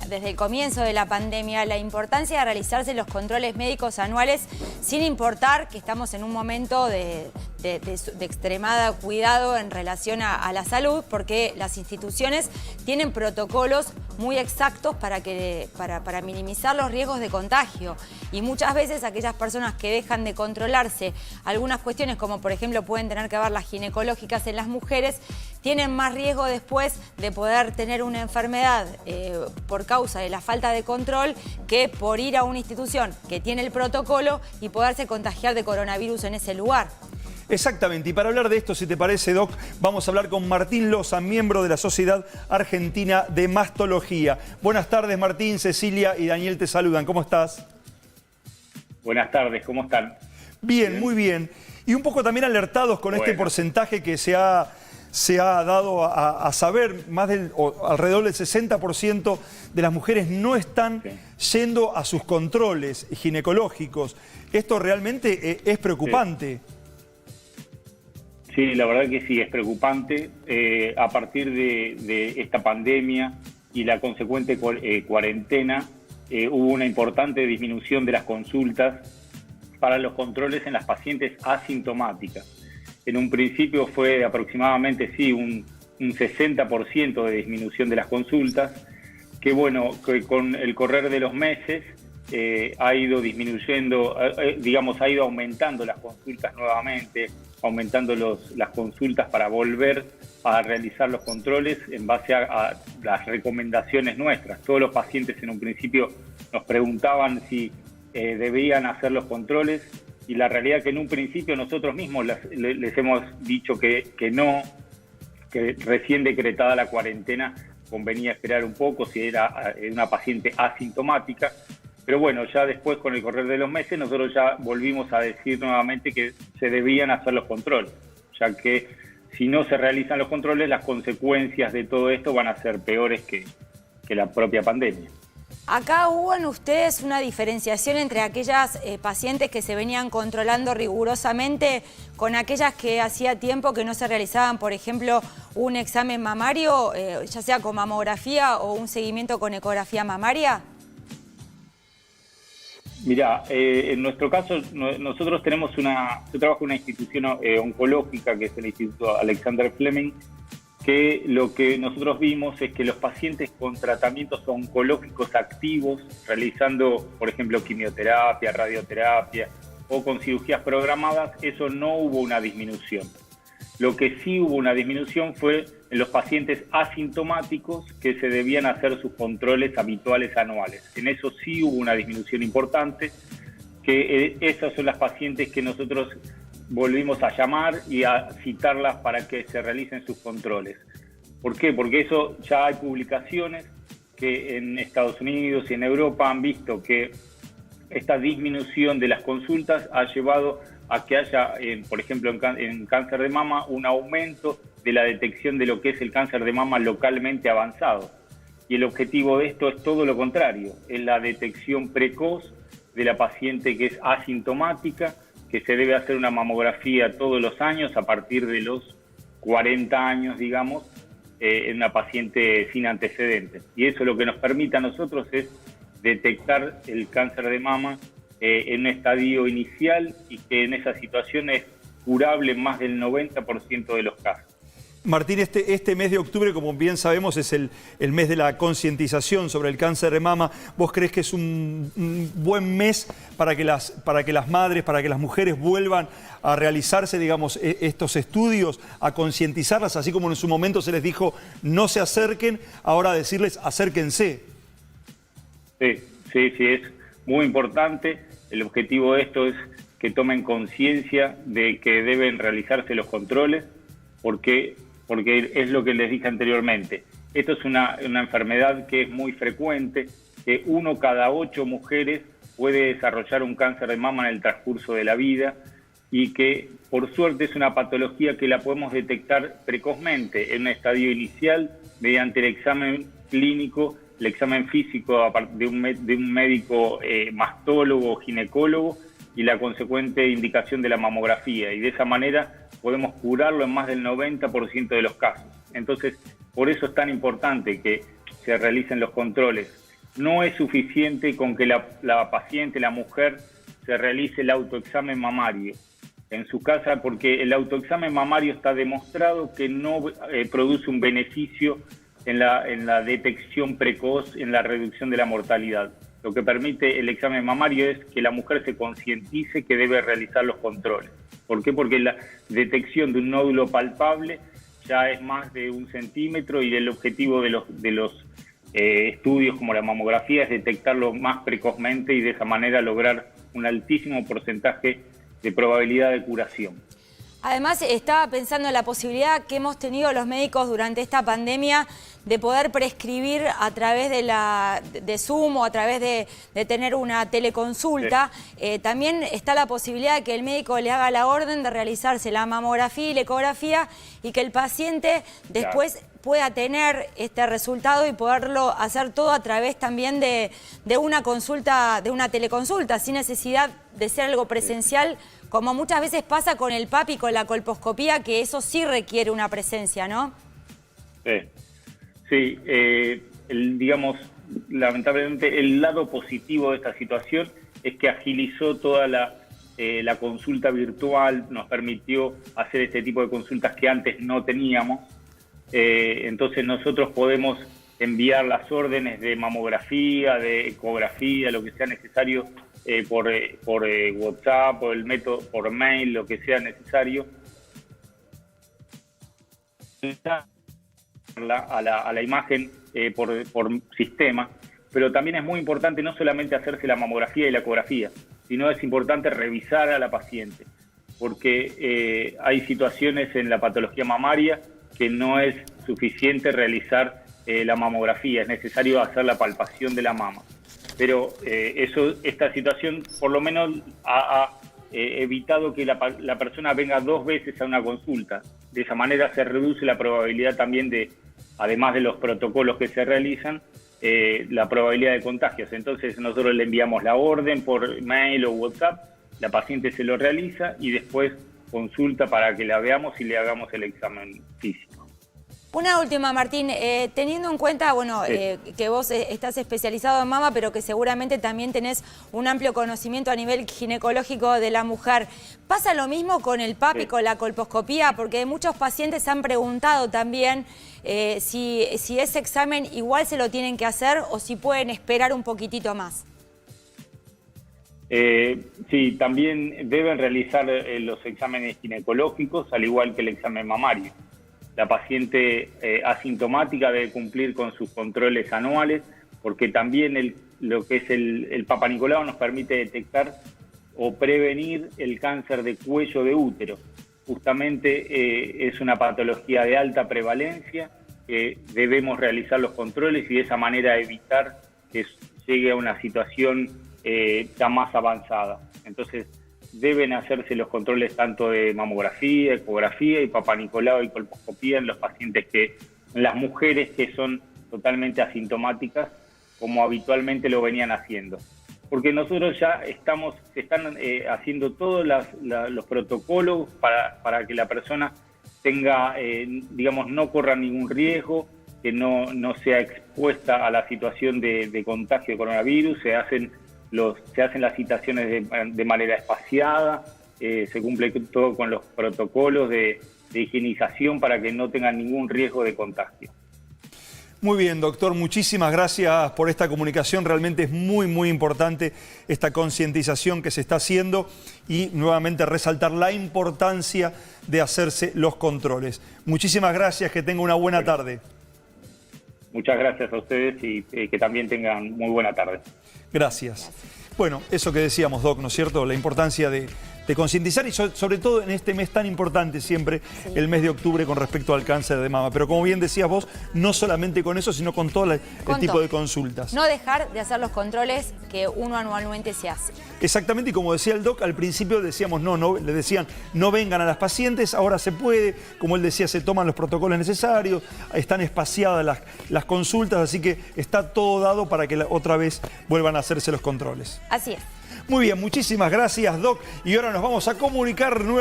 Desde el comienzo de la pandemia, la importancia de realizarse los controles médicos anuales, sin importar que estamos en un momento de extremada cuidado en relación a la salud, porque las instituciones tienen protocolos muy exactos para minimizar los riesgos de contagio. Y muchas veces aquellas personas que dejan de controlarse algunas cuestiones, como por ejemplo pueden tener que ver las ginecológicas en las mujeres, tienen más riesgo después de poder tener una enfermedad por causa de la falta de control, que por ir a una institución que tiene el protocolo y poderse contagiar de coronavirus en ese lugar. Exactamente, y para hablar de esto, si te parece, Doc, vamos a hablar con Martín Loza, miembro de la Sociedad Argentina de Mastología. Buenas tardes, Martín, Cecilia y Daniel te saludan. ¿Cómo estás? Buenas tardes, ¿cómo están? Bien, muy bien. Y un poco también alertados con este porcentaje que se ha dado a saber, alrededor del 60% de las mujeres no están yendo a sus controles ginecológicos. Esto realmente es preocupante. Sí, la verdad que sí, es preocupante. A partir de esta pandemia y la consecuente cuarentena, hubo una importante disminución de las consultas para los controles en las pacientes asintomáticas. En un principio fue aproximadamente, sí, un 60% de disminución de las consultas, que bueno, que con el correr de los meses ha ido disminuyendo, ha ido aumentando las consultas nuevamente, aumentando las consultas para volver a realizar los controles en base a las recomendaciones nuestras. Todos los pacientes en un principio nos preguntaban si debían hacer los controles, y la realidad es que en un principio nosotros mismos les hemos dicho que no, que recién decretada la cuarentena convenía esperar un poco si era una paciente asintomática. Pero bueno, ya después, con el correr de los meses, nosotros ya volvimos a decir nuevamente que se debían hacer los controles, ya que si no se realizan los controles, las consecuencias de todo esto van a ser peores que la propia pandemia. Acá hubo en ustedes una diferenciación entre aquellas pacientes que se venían controlando rigurosamente con aquellas que hacía tiempo que no se realizaban, por ejemplo, un examen mamario, ya sea con mamografía o un seguimiento con ecografía mamaria. Mirá, en nuestro caso, nosotros tenemos yo trabajo en una institución oncológica, que es el Instituto Alexander Fleming, que lo que nosotros vimos es que los pacientes con tratamientos oncológicos activos, realizando, por ejemplo, quimioterapia, radioterapia o con cirugías programadas, eso no hubo una disminución. Lo que sí hubo una disminución fue en los pacientes asintomáticos, que se debían hacer sus controles habituales anuales. En eso sí hubo una disminución importante, que esas son las pacientes que nosotros volvimos a llamar y a citarlas para que se realicen sus controles. ¿Por qué? Porque eso ya hay publicaciones que en Estados Unidos y en Europa han visto que esta disminución de las consultas ha llevado a que haya, por ejemplo, en cáncer de mama, un aumento de la detección de lo que es el cáncer de mama localmente avanzado. Y el objetivo de esto es todo lo contrario, es la detección precoz de la paciente que es asintomática, que se debe hacer una mamografía todos los años a partir de los 40 años, digamos, en una paciente sin antecedentes. Y eso lo que nos permite a nosotros es detectar el cáncer de mama en un estadio inicial, y que en esa situación es curable en más del 90% de los casos. Martín, este mes de octubre, como bien sabemos, es el mes de la concientización sobre el cáncer de mama. ¿Vos crees que es un buen mes para que las madres, para que las mujeres vuelvan a realizarse, digamos, estos estudios, a concientizarlas, así como en su momento se les dijo no se acerquen, ahora decirles acérquense? Sí, es muy importante. El objetivo de esto es que tomen conciencia de que deben realizarse los controles, porque es lo que les dije anteriormente. Esto es una enfermedad que es muy frecuente, que 1 cada 8 mujeres puede desarrollar un cáncer de mama en el transcurso de la vida, y que por suerte es una patología que la podemos detectar precozmente en un estadio inicial mediante el examen clínico, el examen físico de un médico mastólogo o ginecólogo, y la consecuente indicación de la mamografía, y de esa manera podemos curarlo en más del 90% de los casos. Entonces, por eso es tan importante que se realicen los controles. No es suficiente con que la paciente, la mujer, se realice el autoexamen mamario en su casa, porque el autoexamen mamario está demostrado que no produce un beneficio en la detección precoz, en la reducción de la mortalidad. Lo que permite el examen mamario es que la mujer se concientice que debe realizar los controles. ¿Por qué? Porque la detección de un nódulo palpable ya es más de 1 centímetro y el objetivo de los estudios como la mamografía es detectarlo más precozmente y de esa manera lograr un altísimo porcentaje de probabilidad de curación. Además, estaba pensando en la posibilidad que hemos tenido los médicos durante esta pandemia de poder prescribir a través de Zoom o a través de tener una teleconsulta. Sí. También está la posibilidad de que el médico le haga la orden de realizarse la mamografía y la ecografía y que el paciente después pueda tener este resultado y poderlo hacer todo a través también de una consulta, de una teleconsulta, sin necesidad de ser algo presencial, como muchas veces pasa con el PAP y con la colposcopía, que eso sí requiere una presencia, ¿no? Sí, digamos, lamentablemente el lado positivo de esta situación es que agilizó toda la consulta virtual, nos permitió hacer este tipo de consultas que antes no teníamos. Entonces nosotros podemos enviar las órdenes de mamografía, de ecografía, lo que sea necesario por WhatsApp, por el método, por mail, lo que sea necesario, a la imagen por sistema. Pero también es muy importante no solamente hacerse la mamografía y la ecografía, sino es importante revisar a la paciente, porque hay situaciones en la patología mamaria que no es suficiente realizar la mamografía, es necesario hacer la palpación de la mama. Pero esta situación por lo menos ha evitado que la persona venga 2 veces a una consulta. De esa manera se reduce la probabilidad también además de los protocolos que se realizan, la probabilidad de contagios. Entonces nosotros le enviamos la orden por mail o WhatsApp, la paciente se lo realiza y después consulta para que la veamos y le hagamos el examen físico. Una última, Martín, teniendo en cuenta, bueno, que vos estás especializado en mama, pero que seguramente también tenés un amplio conocimiento a nivel ginecológico de la mujer, ¿pasa lo mismo con el PAP y con la colposcopía? Porque muchos pacientes han preguntado también si ese examen igual se lo tienen que hacer o si pueden esperar un poquitito más. Sí, también deben realizar los exámenes ginecológicos, al igual que el examen mamario. La paciente asintomática debe cumplir con sus controles anuales, porque también lo que es el Papa Nicolau nos permite detectar o prevenir el cáncer de cuello de útero. Justamente es una patología de alta prevalencia, que debemos realizar los controles y de esa manera evitar que llegue a una situación ya más avanzada. Entonces, deben hacerse los controles tanto de mamografía, ecografía y Papa Nicolau y colposcopía en los pacientes en las mujeres que son totalmente asintomáticas, como habitualmente lo venían haciendo. Porque nosotros ya se están haciendo todos los protocolos para que la persona tenga, digamos, no corra ningún riesgo, que no sea expuesta a la situación de contagio de coronavirus. Se hacen las citaciones de manera espaciada, se cumple todo con los protocolos de higienización para que no tengan ningún riesgo de contagio. Muy bien, doctor, muchísimas gracias por esta comunicación. Realmente es muy, muy importante esta concientización que se está haciendo y nuevamente resaltar la importancia de hacerse los controles. Muchísimas gracias, que tenga una buena tarde. Muchas gracias a ustedes y que también tengan muy buena tarde. Gracias. Bueno, eso que decíamos, Doc, ¿no es cierto? La importancia de concientizar y sobre todo en este mes tan importante siempre, el mes de octubre con respecto al cáncer de mama. Pero como bien decías vos, no solamente con eso, sino con todo el tipo de consultas. No dejar de hacer los controles que uno anualmente se hace. Exactamente, y como decía el Doc, al principio decíamos le decían no vengan a las pacientes, ahora se puede, como él decía, se toman los protocolos necesarios, están espaciadas las consultas, así que está todo dado para que otra vez vuelvan a hacerse los controles. Así es. Muy bien, muchísimas gracias, Doc. Y ahora nos vamos a comunicar nuevamente.